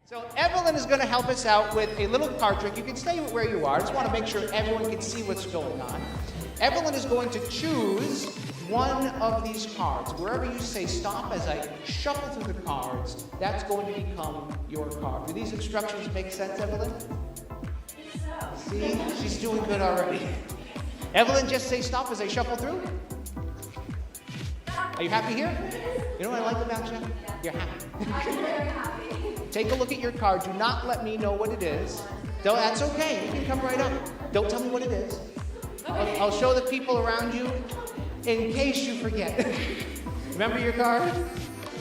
So Evelyn is going to help us out with a little card trick. You can stay where you are. I just want to make sure everyone can see what's going on. Evelyn is going to choose one of these cards. Wherever you say stop as I shuffle through the cards, that's going to become your card. Do these instructions make sense, Evelyn? See, she's doing good already. Evelyn, just say stop as I shuffle through. Are you happy here? You know what I like about you? You're happy. I'm very happy. Take a look at your card. Do not let me know what it is. No, that's okay. You can come right up. Don't tell me what it is. I'll show the people around you in case you forget. Remember your card?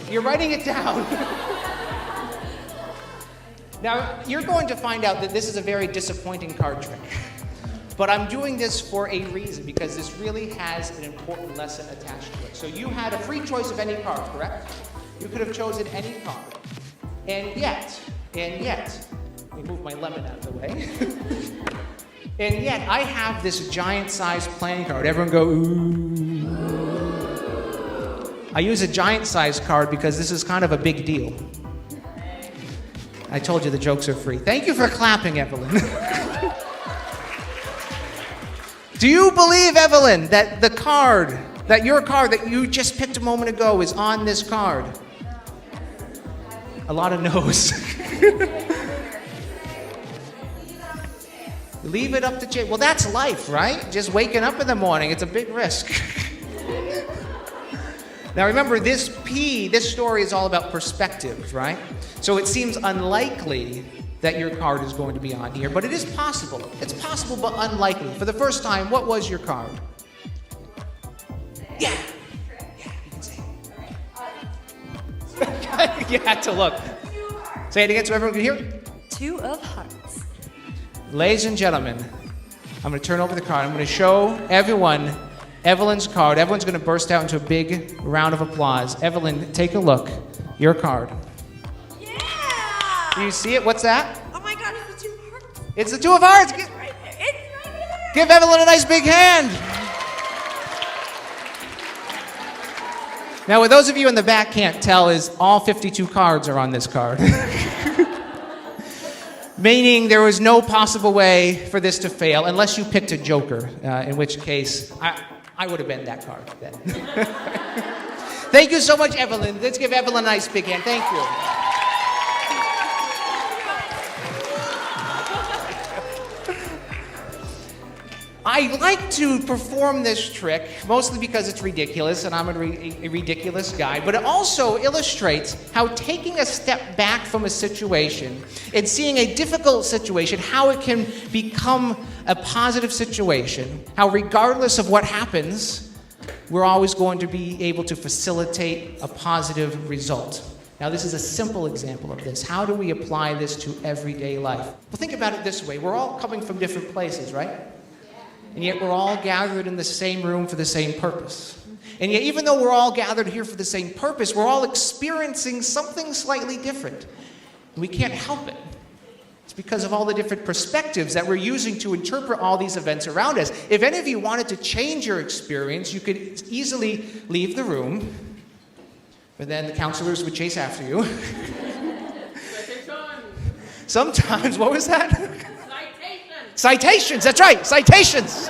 You're writing it down. Now, you're going to find out that this is a very disappointing card trick. But I'm doing this for a reason, because this really has an important lesson attached to it. So you had a free choice of any card, correct? You could have chosen any card. And yet, let me move my lemon out of the way. And yet, I have this giant-sized playing card. Everyone go, ooh. I use a giant-sized card because this is kind of a big deal. I told you the jokes are free. Thank you for clapping, Evelyn. Do you believe, Evelyn, that your card that you just picked a moment ago is on this card? A lot of no's. Leave it up to chance. Well, that's life, right? Just waking up in the morning, it's a big risk. Now remember, this story is all about perspective, right? So it seems unlikely that your card is going to be on here, but it is possible. It's possible, but unlikely. For the first time, what was your card? Yeah, you can say it. You had to look. Say it again so everyone can hear. 2 of hearts. Ladies and gentlemen, I'm going to turn over the card. I'm going to show everyone Evelyn's card. Everyone's going to burst out into a big round of applause. Evelyn, take a look. Your card. Yeah! Do you see it? What's that? Oh my God, it's the 2 of hearts. It's the 2 of hearts. It's right there. It's right there. Give Evelyn a nice big hand. Now, what those of you in the back can't tell is all 52 cards are on this card. Meaning there was no possible way for this to fail unless you picked a joker, in which case I would have been that card then. Thank you so much, Evelyn. Let's give Evelyn a nice big hand. Thank you. I like to perform this trick, mostly because it's ridiculous, and I'm a ridiculous guy, but it also illustrates how taking a step back from a situation and seeing a difficult situation, how it can become a positive situation, how regardless of what happens, we're always going to be able to facilitate a positive result. Now, this is a simple example of this. How do we apply this to everyday life? Well, think about it this way. We're all coming from different places, right? And yet we're all gathered in the same room for the same purpose. And yet even though we're all gathered here for the same purpose, we're all experiencing something slightly different. And we can't help it. It's because of all the different perspectives that we're using to interpret all these events around us. If any of you wanted to change your experience, you could easily leave the room, but then the counselors would chase after you. Sometimes, what was that? Citations, that's right, citations.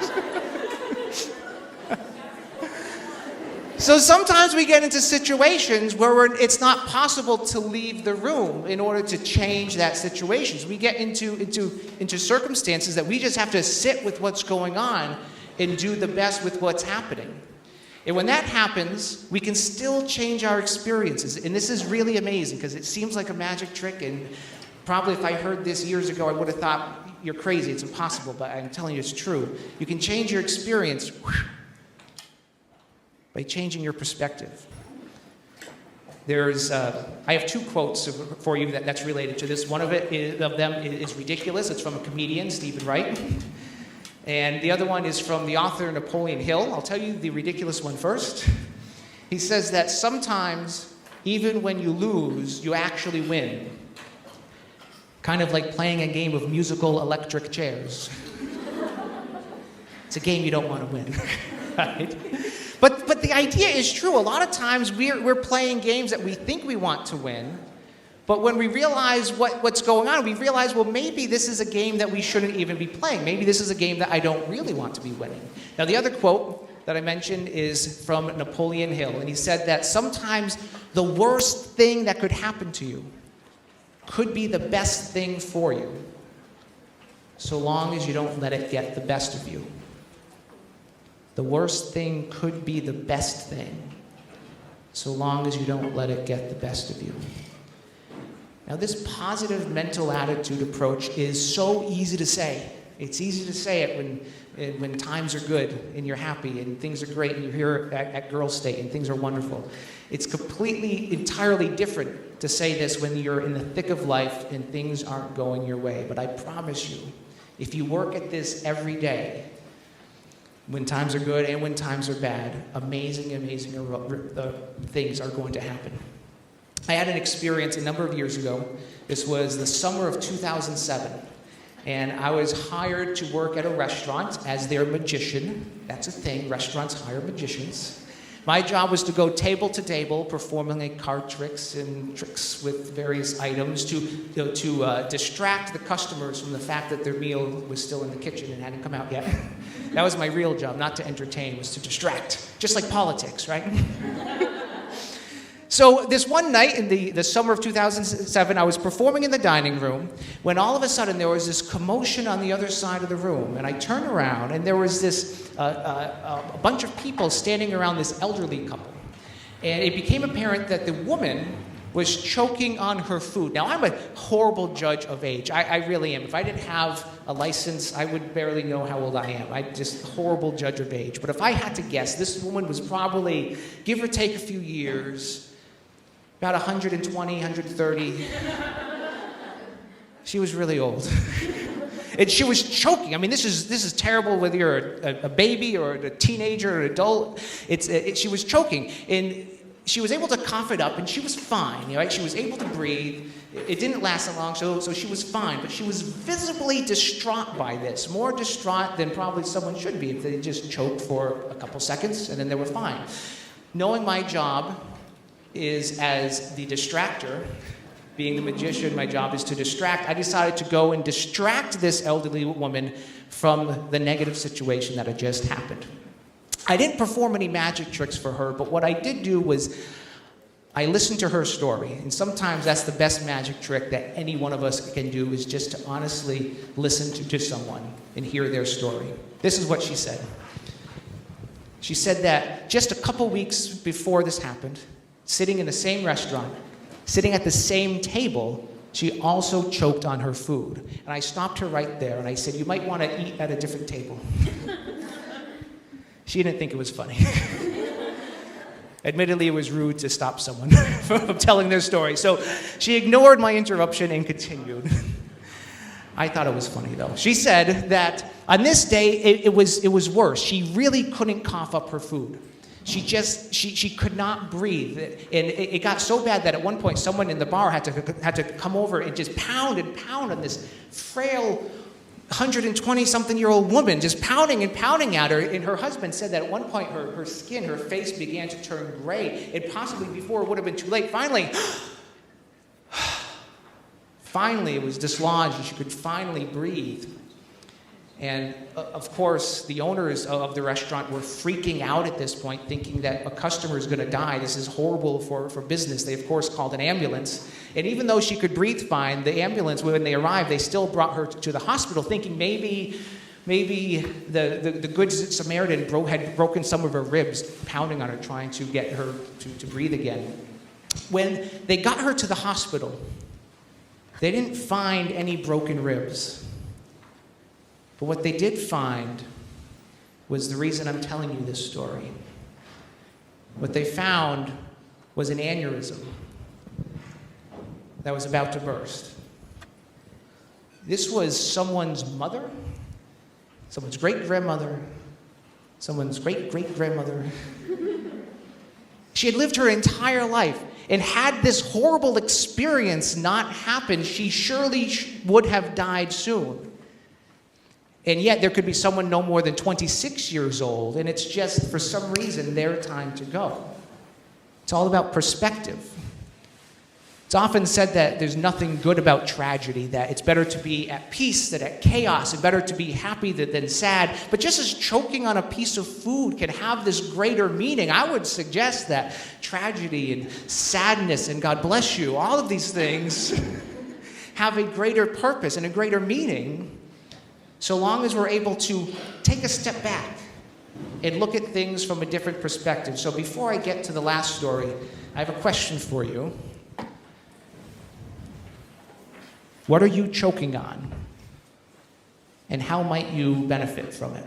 So sometimes we get into situations where it's not possible to leave the room in order to change that situation. So we get into circumstances that we just have to sit with what's going on and do the best with what's happening. And when that happens, we can still change our experiences. And this is really amazing because it seems like a magic trick, and probably if I heard this years ago, I would have thought, you're crazy, it's impossible, but I'm telling you it's true. You can change your experience by changing your perspective. I have 2 quotes for you that's related to this. One of them is ridiculous. It's from a comedian, Stephen Wright. And the other one is from the author Napoleon Hill. I'll tell you the ridiculous one first. He says that sometimes, even when you lose, you actually win. Kind of like playing a game of musical electric chairs. It's a game you don't want to win, right? But the idea is true. A lot of times we're playing games that we think we want to win, But when we realize what's going on, we realize, well, maybe this is a game that we shouldn't even be playing. Maybe this is a game that I don't really want to be winning. Now, the other quote that I mentioned is from Napoleon Hill, and he said that sometimes the worst thing that could happen to you could be the best thing for you, so long as you don't let it get the best of you. The worst thing could be the best thing, so long as you don't let it get the best of you. Now, this positive mental attitude approach is so easy to say. It's easy to say it when times are good and you're happy and things are great and you're here at Girls State and things are wonderful. It's completely, entirely different to say this when you're in the thick of life and things aren't going your way. But I promise you, if you work at this every day, when times are good and when times are bad, amazing things are going to happen. I had an experience a number of years ago. This was the summer of 2007. And I was hired to work at a restaurant as their magician. That's a thing, restaurants hire magicians. My job was to go table to table, performing like card tricks and tricks with various items to distract the customers from the fact that their meal was still in the kitchen and hadn't come out yet. That was my real job, not to entertain, was to distract. Just like politics, right? So this one night in the summer of 2007, I was performing in the dining room when all of a sudden there was this commotion on the other side of the room. And I turned around and there was this a bunch of people standing around this elderly couple. And it became apparent that the woman was choking on her food. Now, I'm a horrible judge of age. I really am. If I didn't have a license, I would barely know how old I am. I'm just a horrible judge of age. But if I had to guess, this woman was probably, give or take a few years, about 120, 130. She was really old. And she was choking. I mean, this is terrible whether you're a baby or a teenager or an adult. She was choking. And she was able to cough it up, and she was fine. Right? She was able to breathe. It didn't last that long, so she was fine. But she was visibly distraught by this, more distraught than probably someone should be if they just choked for a couple seconds and then they were fine. Knowing my job is as the distractor, being the magician, my job is to distract. I decided to go and distract this elderly woman from the negative situation that had just happened. I didn't perform any magic tricks for her, but what I did do was I listened to her story. And sometimes that's the best magic trick that any one of us can do, is just to honestly listen to someone and hear their story. This is what she said. She said that just a couple weeks before this happened, sitting in the same restaurant, sitting at the same table, she also choked on her food. And I stopped her right there and I said, "You might want to eat at a different table." She didn't think it was funny. Admittedly, it was rude to stop someone from telling their story. So she ignored my interruption and continued. I thought it was funny, though. She said that on this day, it was worse. She really couldn't cough up her food. She could not breathe. And it got so bad that at one point, someone in the bar had to come over and just pound and pound on this frail 120-something-year-old woman, just pounding and pounding at her. And her husband said that at one point her skin, her face began to turn gray. And possibly before it would have been too late. Finally, it was dislodged and she could finally breathe. And of course, the owners of the restaurant were freaking out at this point, thinking that a customer is going to die. This is horrible for business. They, of course, called an ambulance. And even though she could breathe fine, the ambulance, when they arrived, they still brought her to the hospital, thinking maybe the Good Samaritan had broken some of her ribs, pounding on her, trying to get her to breathe again. When they got her to the hospital, they didn't find any broken ribs. But what they did find was the reason I'm telling you this story. What they found was an aneurysm that was about to burst. This was someone's mother, someone's great-grandmother, someone's great-great-grandmother. She had lived her entire life, and had this horrible experience not happened, she surely would have died soon. And yet there could be someone no more than 26 years old, and it's just, for some reason, their time to go. It's all about perspective. It's often said that there's nothing good about tragedy, that it's better to be at peace than at chaos, and better to be happy than sad. But just as choking on a piece of food can have this greater meaning, I would suggest that tragedy and sadness and God bless you, all of these things have a greater purpose and a greater meaning, so long as we're able to take a step back and look at things from a different perspective. So before I get to the last story, I have a question for you. What are you choking on? And how might you benefit from it?